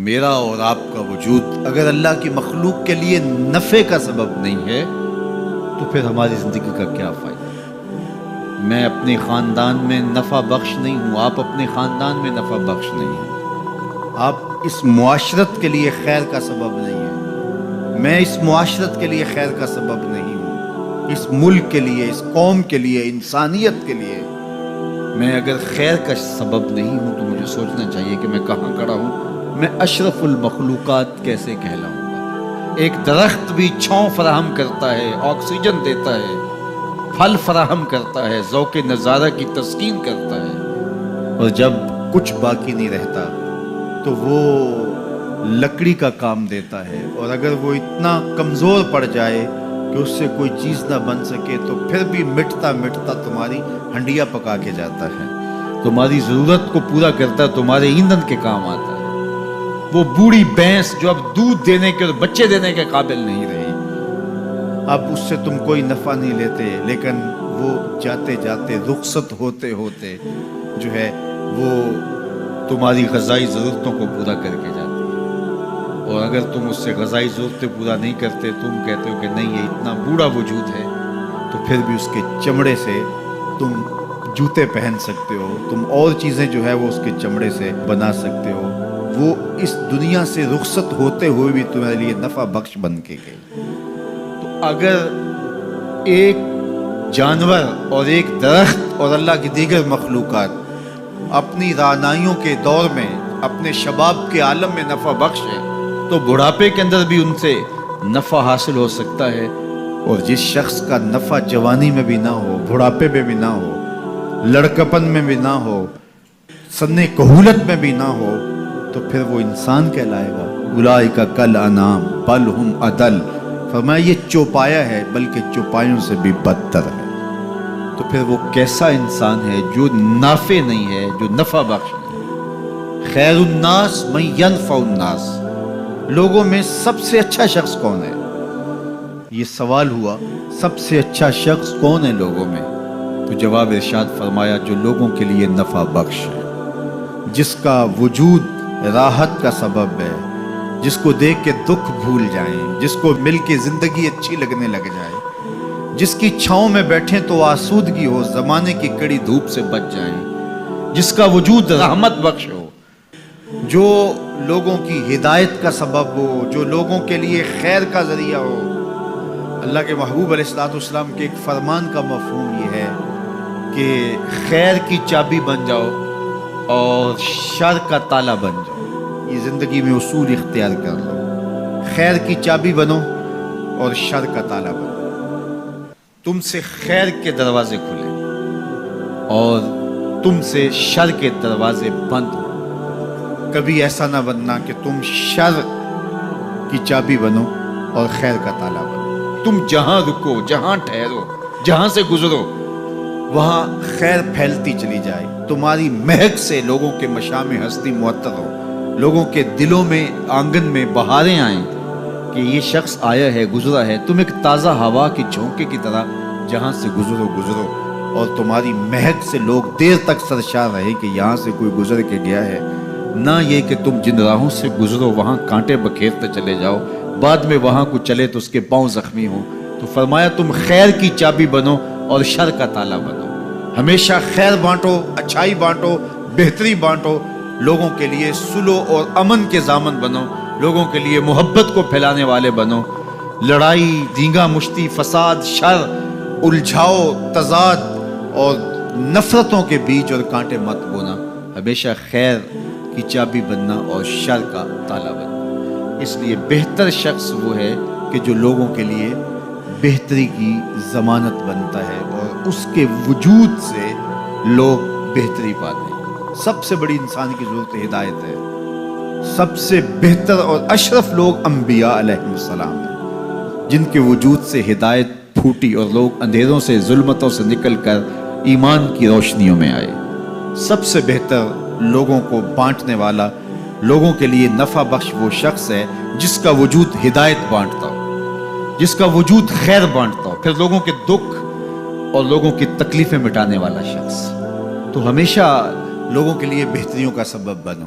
میرا اور آپ کا وجود اگر اللہ کی مخلوق کے لیے نفع کا سبب نہیں ہے تو پھر ہماری زندگی کا کیا فائدہ؟ میں اپنے خاندان میں نفع بخش نہیں ہوں، آپ اپنے خاندان میں نفع بخش نہیں ہیں، آپ اس معاشرت کے لیے خیر کا سبب نہیں ہیں، میں اس معاشرت کے لیے خیر کا سبب نہیں ہوں، اس ملک کے لیے، اس قوم کے لیے، انسانیت کے لیے میں اگر خیر کا سبب نہیں ہوں تو مجھے سوچنا چاہیے کہ میں کہاں کھڑا ہوں، میں اشرف المخلوقات کیسے کہلاؤں گا؟ ایک درخت بھی چھاؤں فراہم کرتا ہے، آکسیجن دیتا ہے، پھل فراہم کرتا ہے، ذوق نظارہ کی تسکین کرتا ہے، اور جب کچھ باقی نہیں رہتا تو وہ لکڑی کا کام دیتا ہے، اور اگر وہ اتنا کمزور پڑ جائے کہ اس سے کوئی چیز نہ بن سکے تو پھر بھی مٹتا مٹتا تمہاری ہنڈیا پکا کے جاتا ہے، تمہاری ضرورت کو پورا کرتا ہے، تمہارے ایندھن کے کام آتا ہے۔ وہ بوڑھی بھینس جو اب دودھ دینے کے اور بچے دینے کے قابل نہیں رہی، اب اس سے تم کوئی نفع نہیں لیتے، لیکن وہ جاتے جاتے رخصت ہوتے ہوتے جو ہے وہ تمہاری غذائی ضرورتوں کو پورا کر کے جاتی ہے، اور اگر تم اس سے غذائی ضرورتیں پورا نہیں کرتے، تم کہتے ہو کہ نہیں یہ اتنا بوڑھا وجود ہے، تو پھر بھی اس کے چمڑے سے تم جوتے پہن سکتے ہو، تم اور چیزیں جو ہے وہ اس کے چمڑے سے بنا سکتے ہو، وہ اس دنیا سے رخصت ہوتے ہوئے بھی تمہارے لیے نفع بخش بن کے گئی۔ تو اگر ایک جانور اور ایک درخت اور اللہ کی دیگر مخلوقات اپنی رعنائیوں کے دور میں اپنے شباب کے عالم میں نفع بخش ہے تو بڑھاپے کے اندر بھی ان سے نفع حاصل ہو سکتا ہے، اور جس شخص کا نفع جوانی میں بھی نہ ہو، بڑھاپے میں بھی نہ ہو، لڑکپن میں بھی نہ ہو، سن کہولت میں بھی نہ ہو، تو پھر وہ انسان کہلائے گا۔ اولئک کالانعام بل ہم اضل، فرمایا یہ چوپایا ہے بلکہ چوپایوں سے بھی بدتر ہے۔ تو پھر وہ کیسا انسان ہے جو نافع نہیں ہے، جو نفع بخش نہیں؟ خیر الناس من ینفع الناس، لوگوں میں سب سے اچھا شخص کون ہے؟ یہ سوال ہوا، سب سے اچھا شخص کون ہے لوگوں میں؟ تو جواب ارشاد فرمایا جو لوگوں کے لیے نفع بخش ہے، جس کا وجود راحت کا سبب ہے، جس کو دیکھ کے دکھ بھول جائیں، جس کو مل کے زندگی اچھی لگنے لگ جائے، جس کی چھاؤں میں بیٹھیں تو آسودگی ہو، زمانے کی کڑی دھوپ سے بچ جائیں، جس کا وجود رحمت بخش ہو، جو لوگوں کی ہدایت کا سبب ہو، جو لوگوں کے لیے خیر کا ذریعہ ہو۔ اللہ کے محبوب علیہ السلام کے ایک فرمان کا مفہوم یہ ہے کہ خیر کی چابی بن جاؤ اور شر کا تالا بن جاؤ۔ یہ زندگی میں اصول اختیار کر لو، خیر کی چابی بنو اور شر کا تالا بنو۔ تم سے خیر کے دروازے کھلے اور تم سے شر کے دروازے بند ہو، کبھی ایسا نہ بننا کہ تم شر کی چابی بنو اور خیر کا تالا بنو۔ تم جہاں رکو، جہاں ٹھہرو، جہاں سے گزرو، وہاں خیر پھیلتی چلی جائے، تمہاری مہک سے لوگوں کے مشام ہستی معطر ہو، لوگوں کے دلوں میں، آنگن میں بہاریں آئیں کہ یہ شخص آیا ہے، گزرا ہے، تم ایک تازہ ہوا کی جھونکے کی طرح جہاں سے گزرو، اور تمہاری مہک سے لوگ دیر تک سرشار رہے کہ یہاں سے کوئی گزر کے گیا ہے، نہ یہ کہ تم جن راہوں سے گزرو وہاں کانٹے بکھیرتے چلے جاؤ، بعد میں وہاں کو چلے تو اس کے پاؤں زخمی ہوں۔ تو فرمایا تم خیر کی چابی بنو اور شر کا تالا بنو، ہمیشہ خیر بانٹو، اچھائی بانٹو، بہتری بانٹو، لوگوں کے لیے صلح اور امن کے ضامن بنو، لوگوں کے لیے محبت کو پھیلانے والے بنو، لڑائی، دینگا مشتی، فساد، شر، الجھاؤ، تضاد اور نفرتوں کے بیج اور کانٹے مت بونا، ہمیشہ خیر کی چابی بننا اور شر کا تالا بننا۔ اس لیے بہتر شخص وہ ہے کہ جو لوگوں کے لیے بہتری کی ضمانت بنتا ہے اور اس کے وجود سے لوگ بہتری پاتے ہیں۔ سب سے بڑی انسان کی ضرورت ہدایت ہے۔ سب سے بہتر اور اشرف لوگ انبیاء علیہ السلام ہیں، جن کے وجود سے ہدایت پھوٹی اور لوگ اندھیروں سے، ظلمتوں سے نکل کر ایمان کی روشنیوں میں آئے۔ سب سے بہتر لوگوں کو بانٹنے والا، لوگوں کے لیے نفع بخش وہ شخص ہے جس کا وجود ہدایت بانٹتا ہو، جس کا وجود خیر بانٹتا ہو، پھر لوگوں کے دکھ اور لوگوں کی تکلیفیں مٹانے والا شخص۔ تو ہمیشہ لوگوں کے لیے بہتریوں کا سبب بنو۔